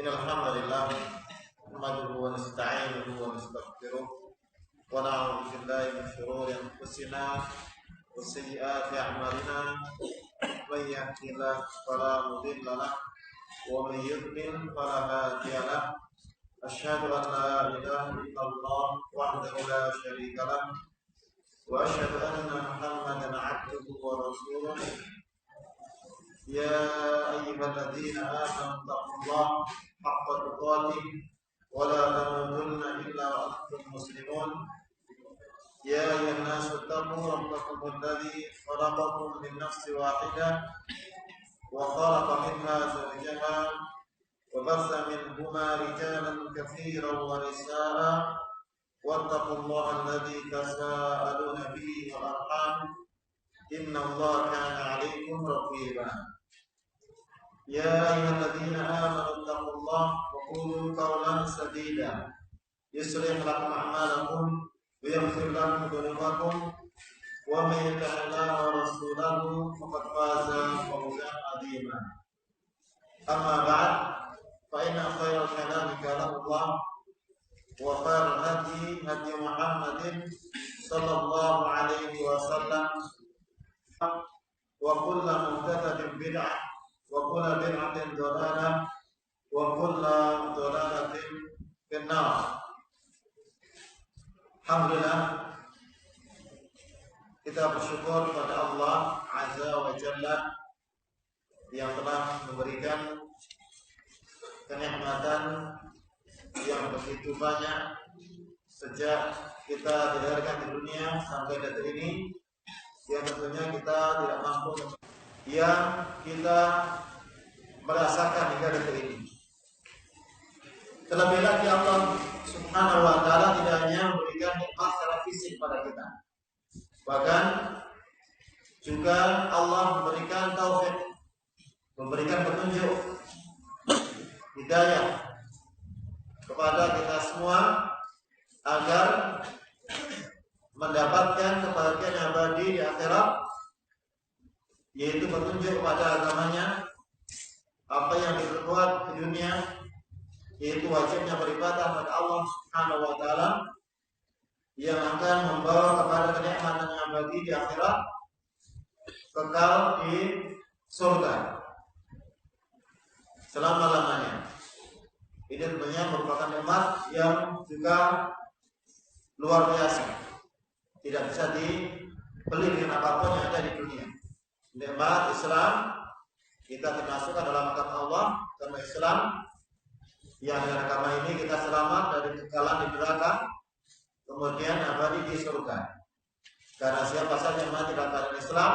Alhamdulillah nahmaduhu wa nasta'inuhu wa nastaghfiruh wa na'udzu billahi min shururi anfusina wa sayyiati a'malina may yahdihillahu fala mudilla lahu wa may yudlil fala hadiya lahu asyhadu an la ilaha illallah wahdahu la syarika lahu wa asyhadu anna Muhammadan 'abduhu wa rasuluh. يا أيها الذين آمنوا اتقوا الله حق تقاته ولا تموتن إلا وأنتم مسلمون يا أيها الناس اتقوا ربكم الذي خلقكم من نفس واحدة وخلق منها زوجها وبث منهما رجالا كثيرا ونساء واتقوا الله الذي تساءلون به والأرحام إن الله كان عليكم رقيبا يا أيها الذين آمنوا اتقوا الله وقولوا قولا سديدا يصلح لكم أعمالكم ويغفر لكم ذنوبكم ومن يطع الله ورسوله فقد فاز فوزا عظيما أما بعد فإن خير الكلام كلام الله وخير الهدي هدي محمد صلى الله عليه وسلم وكل محدثة بدعة وكل بدعة ضلالة وكل ضلالة في النار. Alhamdulillah, kita bersyukur kepada Allah Azza wa Jalla yang telah memberikan kenikmatan yang begitu banyak sejak kita dilahirkan di dunia sampai detik ini, yang tentunya kita tidak mampu yang kita merasakan hingga detik ini. Terlebih lagi Allah Subhanahu wa Ta'ala tidak hanya memberikan nikmat secara fisik pada kita, bahkan juga Allah memberikan taufik, memberikan petunjuk, hidayah kepada kita semua agar mendapatkan kebahagiaan abadi di akhirat, yaitu petunjuk kepada agamanya, apa yang diperbuat di dunia, yaitu wajibnya beribadah pada Allah Subhanahu wa Ta'ala, yang akan membawa kepada kenikmatan abadi di akhirat, kekal di surga selama-lamanya. Ini tentunya merupakan nikmat yang juga luar biasa, tidak bisa dibeli dengan apapun yang ada di dunia. Nikmat Islam, kita dimasukkan dalam agama Allah karena Islam, yang dengan agama ini kita selamat dari kekalahan di neraka, kemudian abadi di surga. Karena siapa saja yang mati dalam Islam,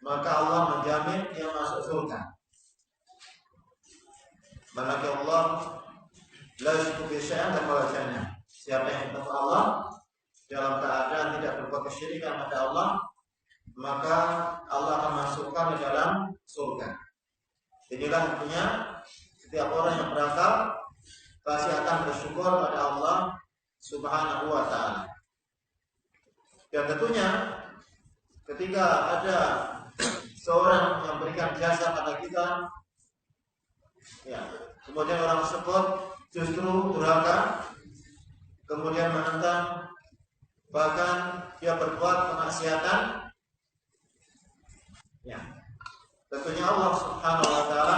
maka Allah menjamin dia masuk surga. Malaki Allah la yusyriku bihi syai'an dakhala jannah. Siapa yang bertakwa Allah dalam keadaan tidak berbuat kesyirikan pada Allah, maka Allah akan masukkan di dalam surga. Inilah tentunya setiap orang yang berakal pasti akan bersyukur pada Allah Subhanahu wa Ta'ala. Dan tentunya ketika ada seorang yang berikan jasa pada kita, ya, kemudian orang tersebut justru durhaka, kemudian menentang, bahkan dia berbuat kemaksiatan, ya, tentunya Allah Subhanahu wa Ta'ala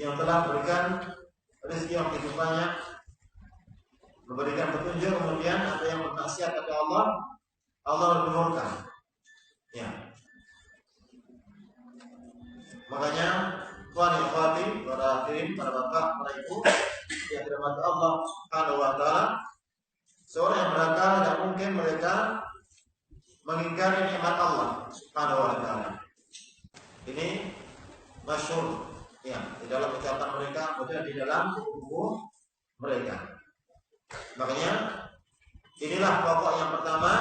yang telah memberikan rezeki yang begitu banyak, memberikan petunjuk, kemudian ada yang bermaksiat kepada Allah, Allah murka. Ya. Makanya ikhwani, para hadirin, para bapak, para ibu yang dirahmati Allah Subhanahu wa Ta'ala, seorang yang berakal tidak mungkin mereka mengingkari nikmat Allah Subhanahu wa Ta'ala. Ini masyhur, ya, di dalam ucapan mereka, kemudian di dalam buku mereka. Makanya inilah pokok yang pertama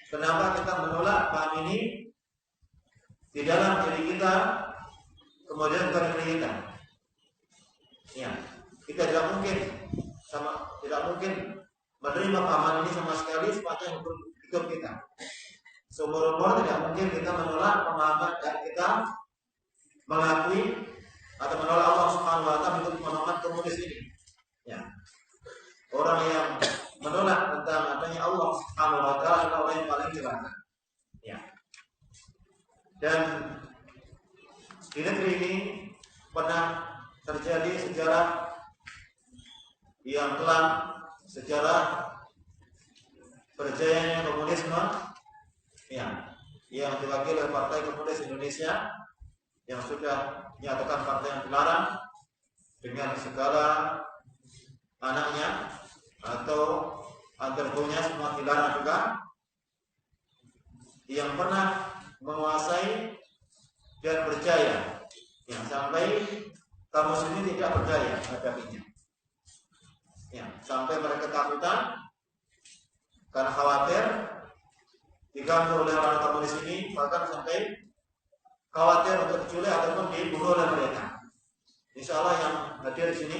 kenapa kita menolak paham ini di dalam diri kita, kemudian bukan diri kita. Ya, kita tidak mungkin menerima pahaman ini sama sekali sepanjang hidup kita. Seumur umur tidak mungkin kita menolak pemahaman dan kita mengakui atau menolak Allah Subhanahu wa taala untuk menolak komunis ini. Ya. Orang yang menolak tentang adanya Allah Subhanahu wa taala adalah orang yang paling celaka. Ya. Dan di negeri ini pernah terjadi sejarah yang kelam, sejarah berjayanya komunisme, ya, yang diwakili oleh Partai Komunis Indonesia yang sudah menyatakan partai yang dilarang dengan segala anaknya atau undergonya semua dilarang juga, yang pernah menguasai dan berjaya, yang sampai kaum muslimin tidak berjaya menghadapinya. Ya, sampai mereka ketakutan karena khawatir diganggu oleh orang komunis ini, bahkan sampai khawatir untuk diculik ataupun dibunuh oleh mereka. Insya Allah yang hadir di sini,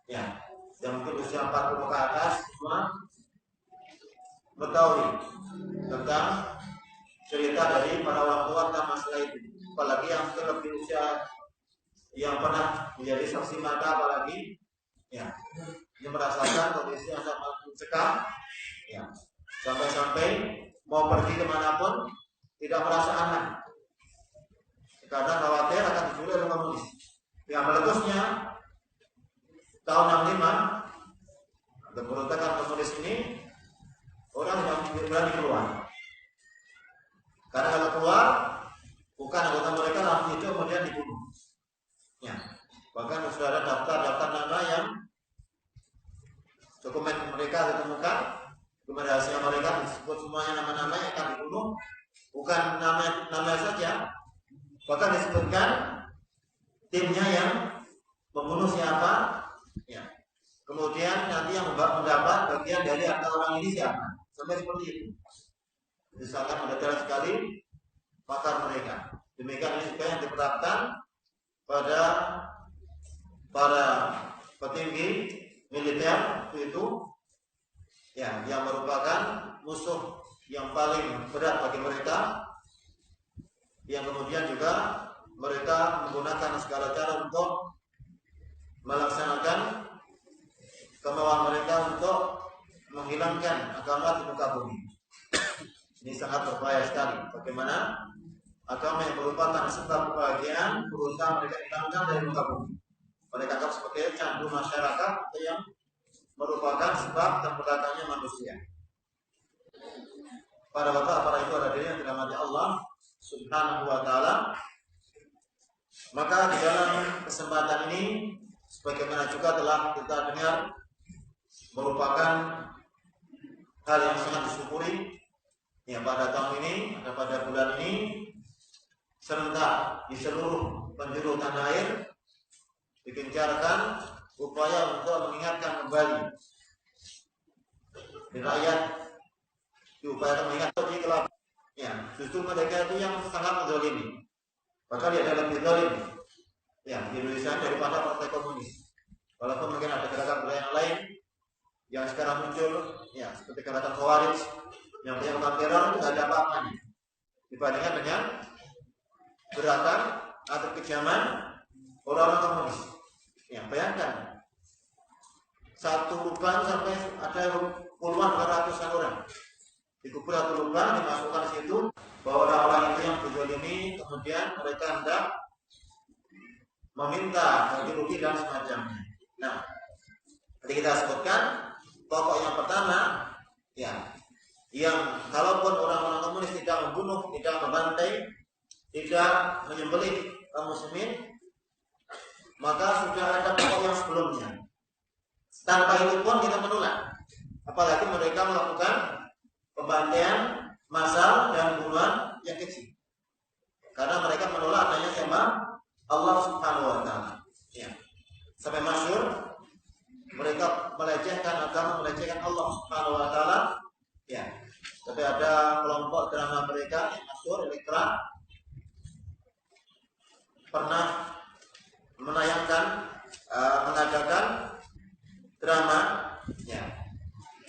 ya, yang mungkin usia 40 ke atas semua mengetahui tentang cerita dari para orang tua tentang masalah itu. Apalagi yang lebih usia yang pernah menjadi saksi mata, apalagi ya, yang merasakan kondisi yang sangat mencekam, ya, sampai-sampai mau pergi kemanapun tidak merasa aman karena khawatir akan diculik oleh komunis. Yang meletusnya tahun 65 pemberontakan komunis ini, orang tidak berani keluar. Karena kalau keluar, bukan anggota mereka langsung itu kemudian dibunuh. Ya, bahkan sudah ada daftar nama yang dokumen mereka ditemukan, dokumen rahasia mereka disebut semuanya nama-nama yang akan dibunuh, bukan nama saja, bahkan disebutkan timnya yang membunuh siapa, ya. Kemudian nanti yang mendapat bagian dari harta orang ini siapa, sampai seperti itu. Itu sangat mendetail sekali pakar mereka. Demikian ini juga yang diterapkan pada para petinggi militer itu, ya, yang merupakan musuh yang paling berat bagi mereka, yang kemudian juga mereka menggunakan segala cara untuk melaksanakan kemauan mereka untuk menghilangkan agama di muka bumi. Ini sangat berbahaya sekali. Bagaimana agama yang merupakan sebab kebahagiaan berusaha mereka hilangkan dari muka bumi. Mereka anggap sebagai candu masyarakat yang merupakan sebab terberatnya manusia. Para bapak, para ibu hadirin yang dirahmati Allah Subhanahu wa taala, maka di dalam kesempatan ini, sebagaimana juga telah kita dengar, merupakan hal yang sangat disyukuri, ya, pada tahun ini, pada bulan ini, serentak di seluruh penjuru tanah air digencarkan upaya untuk mengingatkan kembali di rakyat, diupayakan mengingatkan di kelab. Ya, justru mereka itu yang sangat menzalimi. Bahkan dia ada lebih zalim, ya, di Indonesia daripada partai komunis. Walaupun mungkin ada gerakan yang lain yang sekarang muncul, ya, seperti gerakan Khawarij yang melakukan teror, itu tidak ada apa-apanya dibandingkan dengan gerakan atau kejaman orang-orang komunis. Ya, bayangkan satu lubang sampai ada puluhan ratusan orang dikubur satu lubang, dimasukkan di situ, bahwa orang-orang itu yang dizalimi, kemudian mereka hendak meminta ganti rugi dan semacamnya. Nah, tadi kita sebutkan pokok yang pertama, ya, yang kalaupun orang-orang komunis tidak membunuh, tidak membantai, tidak menyembelih kaum muslimin, maka sudah ada pokok yang sebelumnya. Tanpa itu pun kita menolak. Apalagi mereka melakukan pembantaian massal dan pembunuhan yang kecil. Karena mereka menolak adanya siapa? Allah Subhanahu wa taala. Ya. Sampai masyhur mereka melecehkan agama, melecehkan Allah Subhanahu wa taala. Ya. Tapi ada kelompok drama mereka yang masyhur, Elektra, pernah mengadakan drama, ya,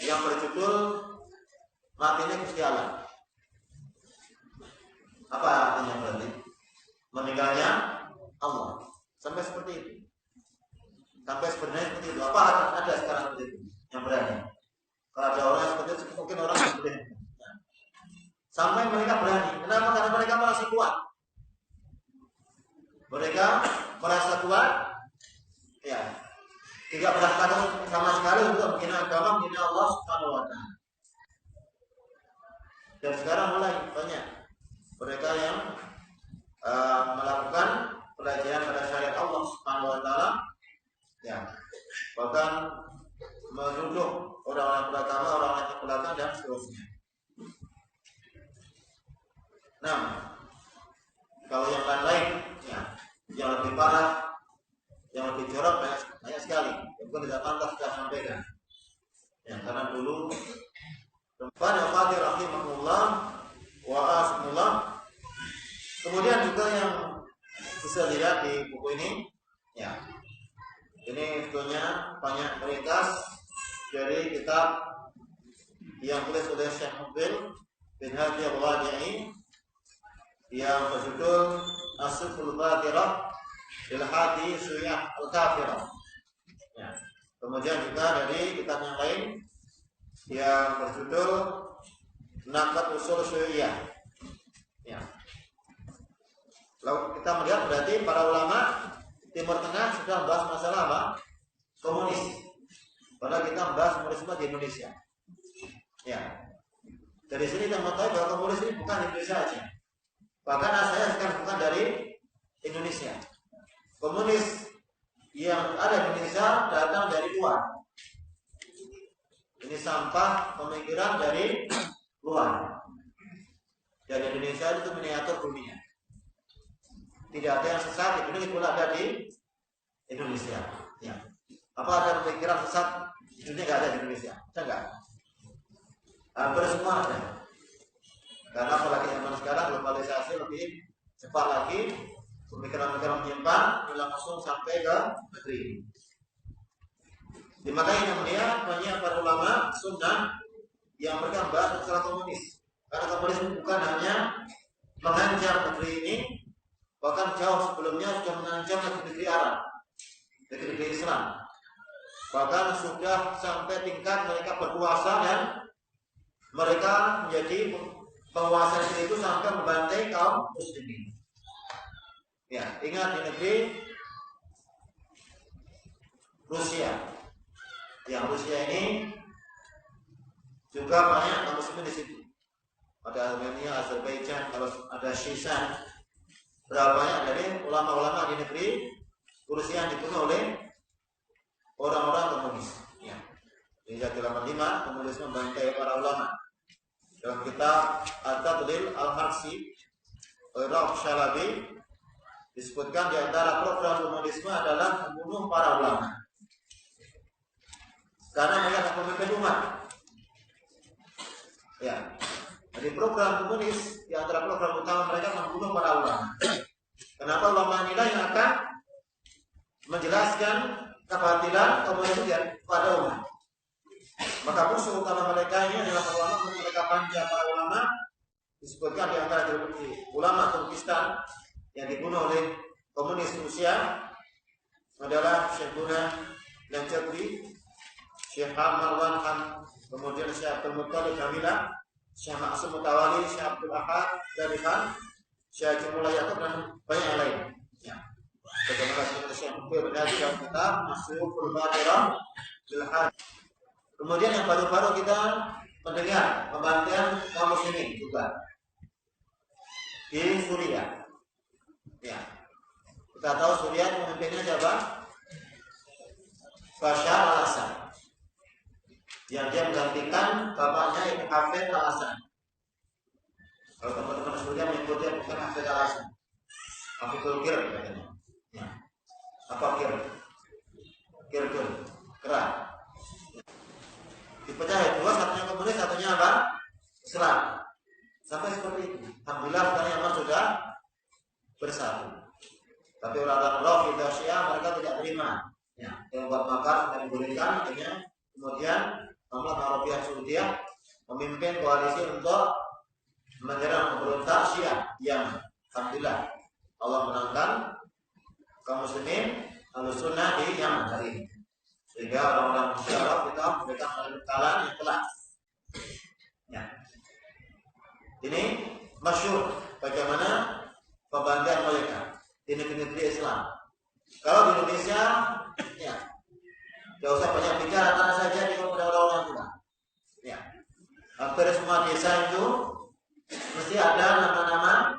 yang berjudul Matinya Gusti Allah. Apa artinya berarti? Meninggalnya Allah. Sampai seperti Mereka merasa kuat, ya, tidak pernah takut sama sekali untuk menghina agama, menghina Allah Subhanahu wa Ta'ala. Dan sekarang mulai banyak mereka yang melakukan pelajaran pada syariat Allah Subhanahu wa Ta'ala, ya, bahkan menuduh orang-orang pertama, orang-orang yang belakang dan seterusnya. Nah, kalau yang lain, ya, yang lebih parah, yang lebih jorok banyak sekali. Yang pun tidak pantas kita sampaikan. Ya, karena dulu pada Fatih rahimahullah wa asmullah. Kemudian juga yang bisa dilihat di buku ini, ya, ini sebetulnya banyak ringkas dari kitab yang tulis oleh Syekh Mubil bin Hadi Al-Wadi'i yang berjudul As-Siful Batirah Bil Hadi Suyah Al-Kafirah. Ya. Kemudian juga dari kitab yang lain yang berjudul Naqad Usul Suyah. Ya. Lalu kita melihat berarti para ulama Timur Tengah sudah membahas masalah apa? Komunis. Padahal kita membahas komunisme di Indonesia. Ya. Dari sini kita mengetahui bahwa komunis ini bukan di Indonesia saja. Bahkan asalnya sekarang bukan dari Indonesia. Komunis yang ada di Indonesia datang dari luar. Ini sampah pemikiran dari luar. Dan Indonesia itu miniatur dunia. Tidak ada yang sesat, itu pula ada di Indonesia. Ya. Apa ada pemikiran sesat di dunia? Tidak ada di Indonesia. Ada nggak? Hampir semua ada. Karena apalagi zaman sekarang globalisasi lebih cepat lagi, pemikiran-pemikiran menyimpang langsung sampai ke negeri. Makanya melihat banyak para ulama sunnah yang mereka membahas masalah komunis. Karena komunis bukan hanya mengancam negeri ini, bahkan jauh sebelumnya sudah mengancam negeri Arab, negeri Islam. Bahkan sudah sampai tingkat mereka berkuasa dan mereka menjadi penguasa itu sampai membantai kaum muslimin. Ya, ingat di negeri Rusia. Yang Rusia ini juga banyak kaum muslimin di situ. Ada Armenia, Azerbaijan, kalau ada Shishan. Berapa banyak dari ulama-ulama di negeri Rusia yang dibunuh oleh orang-orang komunis. Ya. Di Jati 85 komunis membantai para ulama. Dalam kitab At-Tadlil Al-Harsi oleh Rauf Shalabi disebutkan di antara program komunisme adalah membunuh para ulama. Karena mereka adalah pemimpin umat. Ya. Jadi program komunis di antara program utama mereka membunuh para ulama. Kenapa ulama inilah yang akan menjelaskan kebatilan komunis kepada umat? Maka musuh utama mereka ini adalah ulama. Mereka panja para ulama disebutkan di antara ulama Turkistan yang dibunuh oleh komunis Rusia adalah Syekh Buna Lanjabri, Syekh Marwan Han, kemudian Syekh Abdul Muttalib Kamila, Syekh Ma'sum Mutawali, Syekh Abdul Ahad dari Han, Syekh Jumullah Yaakob dan banyak yang lain. Ya. Bagaimana Syekh Mubil berarti dalam kitab As-Siful Batirah Bil Hadi. Kemudian yang baru-baru kita mendengar pembantaian kaum muslimin juga di Suriah. Ya. Kita tahu Suriah pemimpinnya siapa? Bashar al-Assad. Yang dia menggantikan bapaknya Ibn Hafid al-Assad. Kalau teman-teman Suriah menyebutnya bukan Hafid al-Assad, Hafidul Kir katanya. Ya. Apa Kir? Kir kerak. Dipecah dua, satunya komunis, satunya apa? Islam. Sampai seperti itu. Alhamdulillah sekarang Yaman sudah bersatu. Tapi orang-orang Rafidah Syiah mereka tidak terima. Ya, yang buat makar dan membolehkan akhirnya kemudian Mamlakah Arabiyah Saudiyah memimpin koalisi untuk menyerang pemberontak Syiah yang alhamdulillah Allah menangkan kaum muslimin Ahlussunnah di Yaman hari ini. Sehingga orang-orang Arab kita mereka melalui kekalahan yang telak. Ya. Ini masyhur bagaimana pembantaian mereka. di negeri-negeri Islam. Kalau di Indonesia, ya, tidak usah banyak bicara, tanah saja di kepada orang tua. Ya, hampir semua desa itu mesti ada nama-nama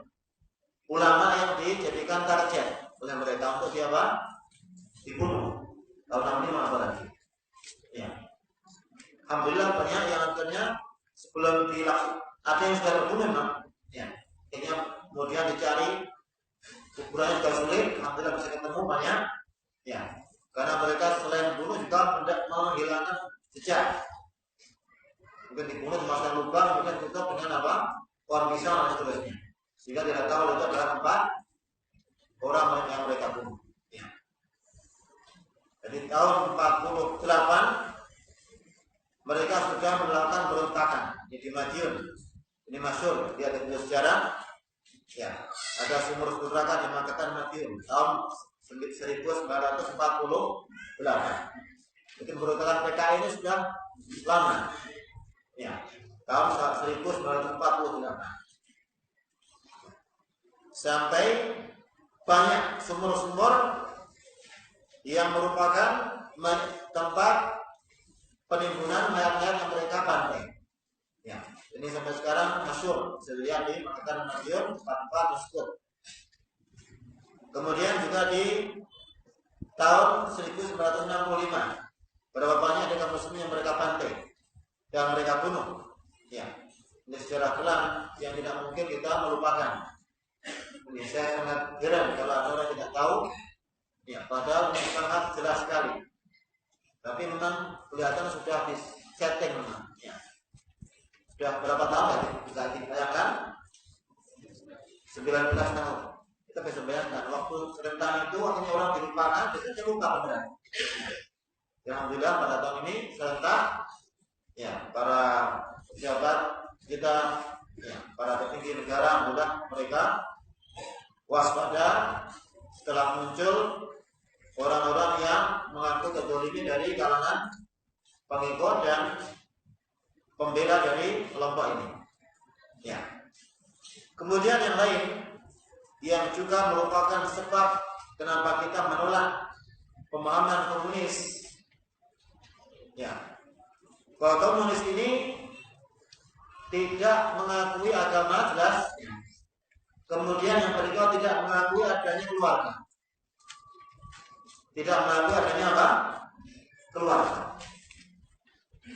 ulama yang dijadikan target oleh mereka untuk siapa? Dibunuh. Tahun 65 apalagi. Ya. Alhamdulillah banyak yang akhirnya sebelum dilakukan ada yang sudah terbunuh memang. Ya. Akhirnya kemudian dicari kuburannya juga sulit. Alhamdulillah bisa ketemu banyak. Ya. Karena mereka selain bunuh juga tidak menghilangkan jejak. Mungkin dibunuh dimasukkan lubang, mungkin tutup dengan apa? Pohon pisang dan seterusnya. Sehingga tidak tahu itu adalah tempat orang yang mereka bunuh. Ya. Jadi tahun 48 mereka sudah melakukan berontakan di Madiun. Ini masyhur, dia ada di sejarah. Ya, ada sumur neraka di Magetan Madiun tahun 1948. Mungkin berontakan PKI ini sudah lama. Ya, tahun 1948. Sampai banyak sumur-sumur yang merupakan tempat penimbunan mayat-mayat yang mereka pantai. Ya, ini sampai sekarang masyhur. Saya lihat di Magetan Madiun tempat tersebut. Kemudian juga di tahun 1965 berapa banyak ada kaum muslimin yang mereka pantai dan mereka bunuh. Ya, ini sejarah kelam yang tidak mungkin kita melupakan. Ini saya sangat heran kalau ada orang tidak tahu. Ya, padahal ini sangat jelas sekali. Tapi memang kelihatan sudah disetting memang. Ya. Sudah berapa tahun tadi? Bisa dibayangkan? 19 tahun. Kita bisa bayangkan waktu rentang itu akhirnya orang dilupakan, biasanya lupa beneran. Ya, alhamdulillah pada tahun ini serentak, ya para pejabat kita, ya para petinggi negara, alhamdulillah mereka waspada setelah muncul orang-orang yang mengaku kezaliman dari kalangan pengikut dan pembela dari kelompok ini. Ya. Kemudian yang lain yang juga merupakan sebab kenapa kita menolak pemahaman komunis. Ya. Bahwa komunis ini tidak mengakui agama jelas. Kemudian yang kedua tidak mengakui adanya keluarga. Tidak mengakui adanya apa? Keluarga.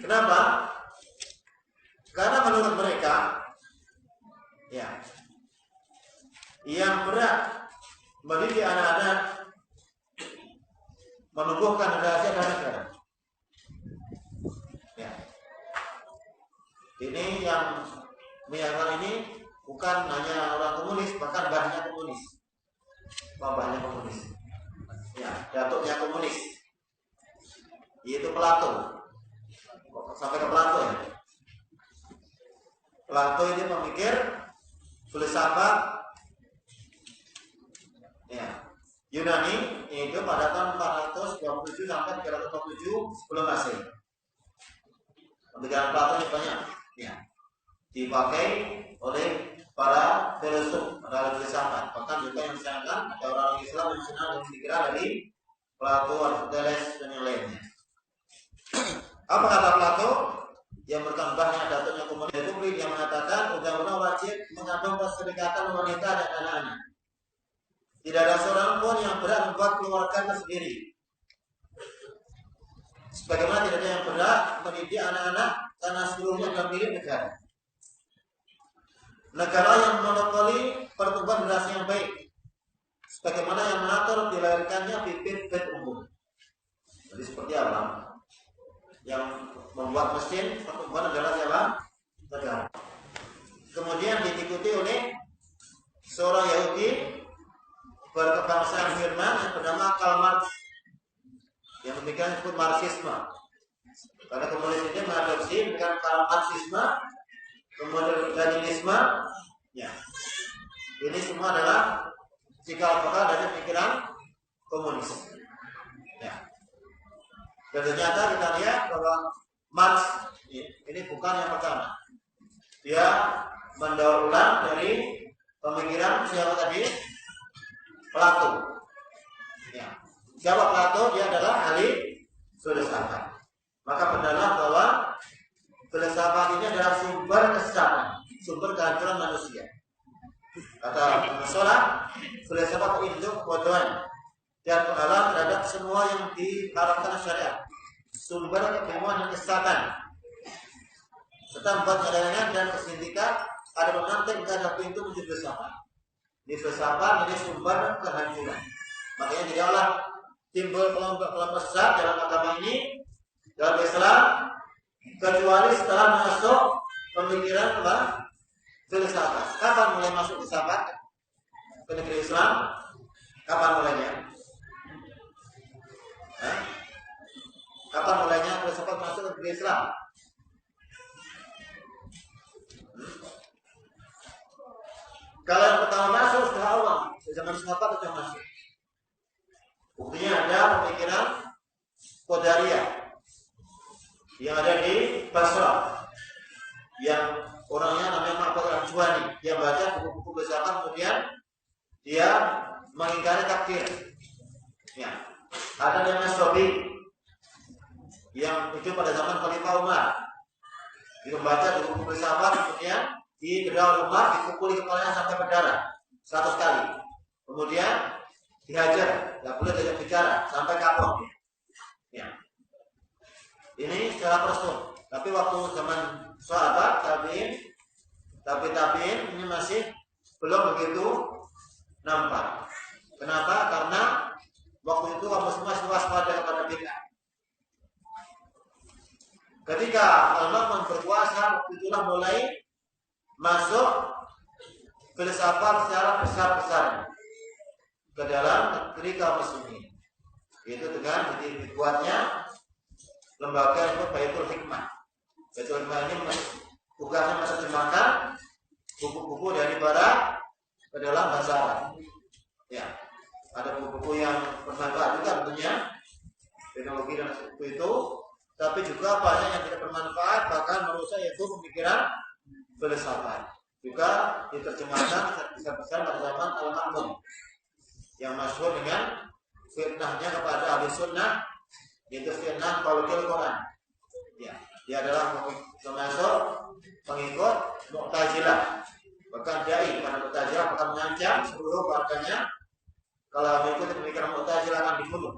Kenapa? Karena menurut mereka, ya, yang berat mendidik anak-anak menumbuhkan rahasia dan negara. Ya. Ini yang menyatakan ini bukan hanya orang komunis, bahkan bahannya komunis. Bahannya komunis. Ya, datuknya komunis. Yaitu Plato. Sampai ke Plato ya. Plato ini pemikir filsafat ya, Yunani, yaitu pada tahun 427 sampai 327 sebelum Masehi. Pemikiran Plato ini banyak ya, dipakai oleh para filsuf, para filsafat. Bahkan juga yang disangka ada orang Islam yang senang dengan pikiran dari Plato, Aristoteles dan yang lainnya. Apa kata Plato? Yang berkembangnya datuknya komunis Republik yang mengatakan undang-undang wajib mengandung perserikatan wanita dan anak-anak. Tidak ada seorang pun yang berhak membuat keluarga sendiri. Sebagaimana tidak ada yang berhak mendidik anak-anak karena seluruhnya adalah milik negara. Negara yang monopoli pertumbuhan generasi yang baik, sebagaimana yang mengatur dilahirkannya bibit-bibit unggul. Jadi seperti apa? Yang membuat mesin pertumbuhan adalah siapa? Negara. Kemudian diikuti oleh seorang Yahudi berkebangsaan Jerman yang bernama Karl Marx, yang demikian disebut Marxisme. Karena komunis ini mengadopsi dengan Marxisme, kemudian Leninisme, ya. Ini semua adalah cikal bakal dari pikiran komunis. Ya. Dan ternyata kita lihat bahwa Marx ini bukan yang pertama. Dia mendaur ulang dari pemikiran siapa tadi? Plato. Ya. Siapa Plato? Dia adalah ahli filsafat. Maka benar bahwa filsafat ini adalah sumber kesesatan, sumber kehancuran manusia. Kata Rasulullah, filsafat itu kebodohan dan penghalang terhadap semua yang diharapkan syariat, sumber kebingungan dan kesesatan, serta membuat keadaan dan kesindikan ada menanti ada pintu menuju filsafat. Di filsafat ini sumber kehancuran. Makanya tidaklah timbul kelompok-kelompok sesat dalam agama ini, dalam Islam, kecuali setelah masuk pemikiran apa? Filsafat. Kapan mulai masuk filsafat ke negeri Islam? Kapan mulainya? Kapan mulainya filsafat masuk ke negeri Islam? Kalau yang pertama masuk sudah awal, zaman sahabat sudah masuk. Buktinya ada pemikiran Qadariyah yang ada di Basra, yang orangnya namanya Ma'bad al-Juhani. Dia baca buku-buku filsafat, kemudian dia mengingkari takdir. Ya. Ada namanya Sobi yang hidup pada zaman Khalifah Umar. Dia membaca buku filsafat, kemudian di kedua Umar dipukuli kepalanya sampai berdarah 100 kali. Kemudian dihajar, tidak boleh diajak bicara sampai kapok. Ya. Ini secara personal. Tapi waktu zaman sahabat tabi'in ini masih belum begitu nampak. Kenapa? Karena waktu itu kamu semua waspada kepada bid'ah. Ketika Al-Ma'mun berkuasa, waktu itulah mulai masuk filsafat secara besar-besaran ke dalam negeri kaum muslimin. Itu dengan dibuatnya lembaga itu Baitul Hikmah. Baitul Hikmah ini tugasnya menerjemahkan buku-buku dari barat ke dalam bahasa Arab. Ya, ada buku-buku yang bermanfaat juga tentunya, teknologi dan seperti itu, tapi juga banyak yang tidak bermanfaat bahkan merusak, yaitu pemikiran filsafat. Juga diterjemahkan besar-besar pada zaman Al-Ma'mun yang masyhur dengan fitnahnya kepada ahli sunnah, yaitu fitnah qaulul Quran. Ya, dia adalah termasuk pengikut Mu'tazilah. Bahkan dai kepada Mu'tazilah, bahkan mengancam seluruh warganya kalau mengikuti pemikiran Mu'tazilah akan dibunuh.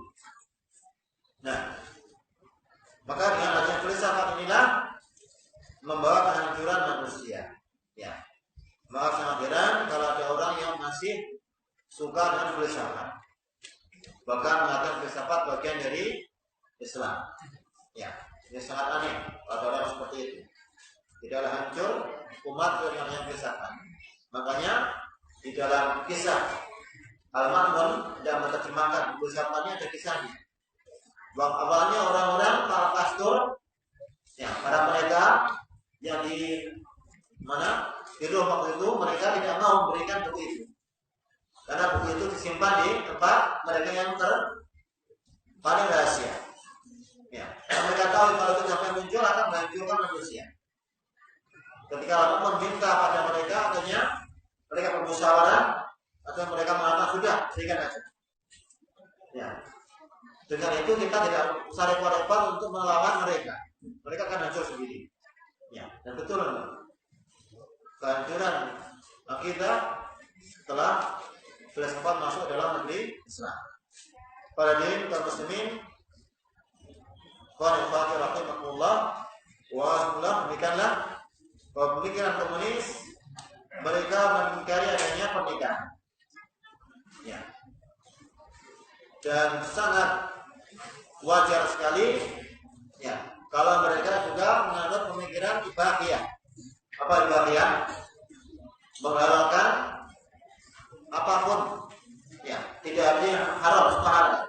Nah, maka dengan adanya filsafat inilah membawa kehancuran manusia. Ya, maka sangat heran kalau ada orang yang masih suka dengan filsafat, bahkan mengatakan filsafat bagian dari Islam. Ya, ini sangat aneh kalau orang seperti itu. Tidaklah hancur umat dengan filsafat. Makanya di dalam kisah Al-Ma'mun yang menerjemahkan filsafatnya ada kisahnya. Bahwa awalnya orang-orang para pastor, ya, para mereka yang di mana di rumah itu mereka tidak mau memberikan buku itu. Karena buku itu disimpan di tempat mereka yang paling rahasia. Ya, mereka tahu kalau itu sampai muncul akan menghancurkan manusia. Ketika Allah meminta pada mereka, artinya mereka bermusyawarah atau mereka mengatakan sudah, berikan aja. Ya, dengan itu kita tidak usah repot-repot untuk melawan mereka. Mereka akan hancur sendiri. Ya, dan betul kehancuran kita setelah filsafat masuk dalam negeri Islam. Para diri kaum muslimin, qala rahimahullah wa sallam, demikianlah bahwa pemikiran komunis mereka mengingkari adanya pernikahan. Ya. Dan sangat wajar sekali, ya, kalau mereka juga menganut pemikiran ibahiyah. Apa ibahiyah? Menghalalkan apapun, ya, tidak ada yang haram, semua halal.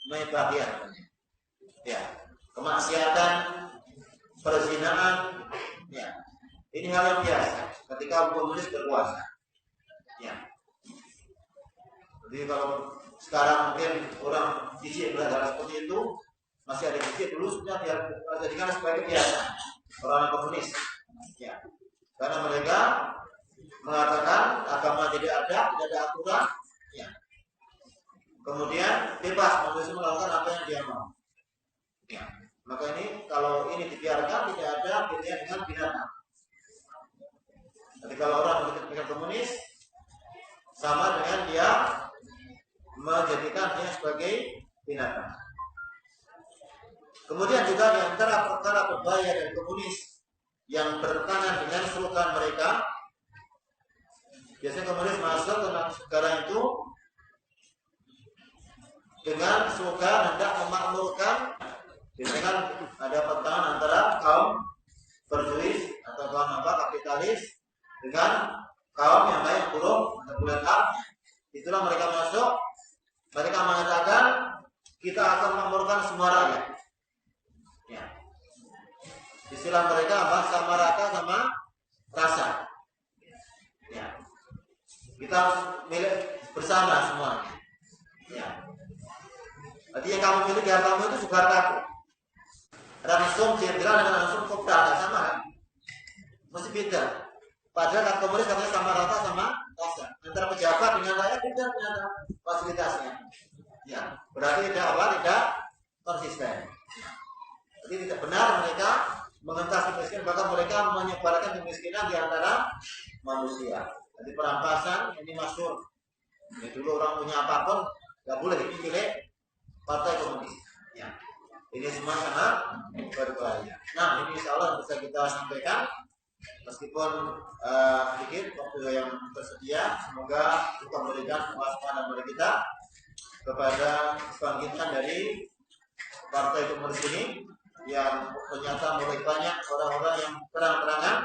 Ibahiyah. Ya, kemaksiatan, perzinahan, ya, ini hal yang biasa ketika komunis berkuasa. Ya. Jadi kalau sekarang mungkin orang jijik belajar seperti itu, masih ada jijik, dulu sudah jadikan sebagai kebiasaan orang komunis. Ya, karena mereka mengatakan agama tidak ada aturan. Ya, kemudian bebas manusia melakukan apa yang dia mau. Ya. Maka ini kalau ini dibiarkan tidak ada pilihan dengan binatang. Jadi kalau orang berpikir komunis sama dengan dia menjadikan dia sebagai binatang. Kemudian juga di antara perkara berbahaya dan komunis yang bertentangan dengan slogan mereka, biasanya komunis masuk ke negara itu dengan slogan hendak memakmurkan. Biasanya kan ada pertentangan antara kaum berduit atau kaum kapitalis dengan kaum yang lain buruk atau bulan hak. Itulah mereka masuk. Mereka mengatakan kita akan memakmurkan semua rakyat. Ya. Istilah mereka apa? Sama rata sama rasa. Ya. Kita milik bersama semuanya. Ya. Berarti yang kamu miliki hartamu itu juga hartaku. Langsung jenderal dengan langsung kopda nggak sama kan? Mesti beda. Padahal kan komunis katanya sama rata sama rasa. Antara pejabat dengan rakyat beda ternyata fasilitasnya. Ya, berarti tidak apa? Tidak konsisten. Jadi tidak benar mereka mengentas kemiskinan, bahkan mereka menyebarkan kemiskinan di antara manusia. Jadi perampasan ini masyhur. Ya, dulu orang punya apapun nggak boleh dipilih partai komunis. Ya. Ini semua sangat berbahaya. Nah, ini insya Allah bisa kita sampaikan. Meskipun sedikit waktu yang tersedia, semoga kita memberikan kewaspadaan bagi kita kepada kebangkitan dari partai komunis ini yang ternyata mulai banyak orang-orang yang terang-terangan.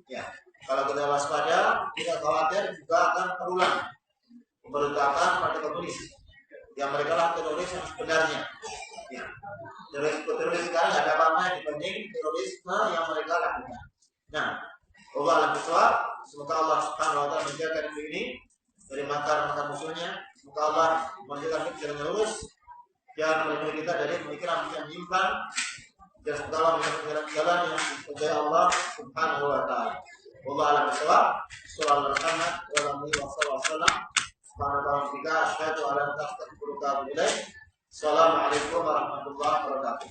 Ya, kalau kita waspada, tidak khawatir juga akan terulang pemberontakan partai komunis yang mereka lah teroris yang sebenarnya. Ya, teroris sekarang ada apa-apa dibanding terorisme yang mereka lakukan. Nah, Allah alam bisawab. Semoga Allah Subhanahu wa taala menjaga negeri ini dari makar-makar musuhnya. Semoga Allah menjaga kita dengan lurus dan melindungi kita dari pemikiran yang menyimpang. Dan semoga Allah menjaga jalan yang diridhai Allah Subhanahu wa taala. Allah alam bisawab. Sallallahu alaihi wasallam. Subhanallahi wa asyhadu an la ilaha illallah. Assalamualaikum warahmatullahi wabarakatuh.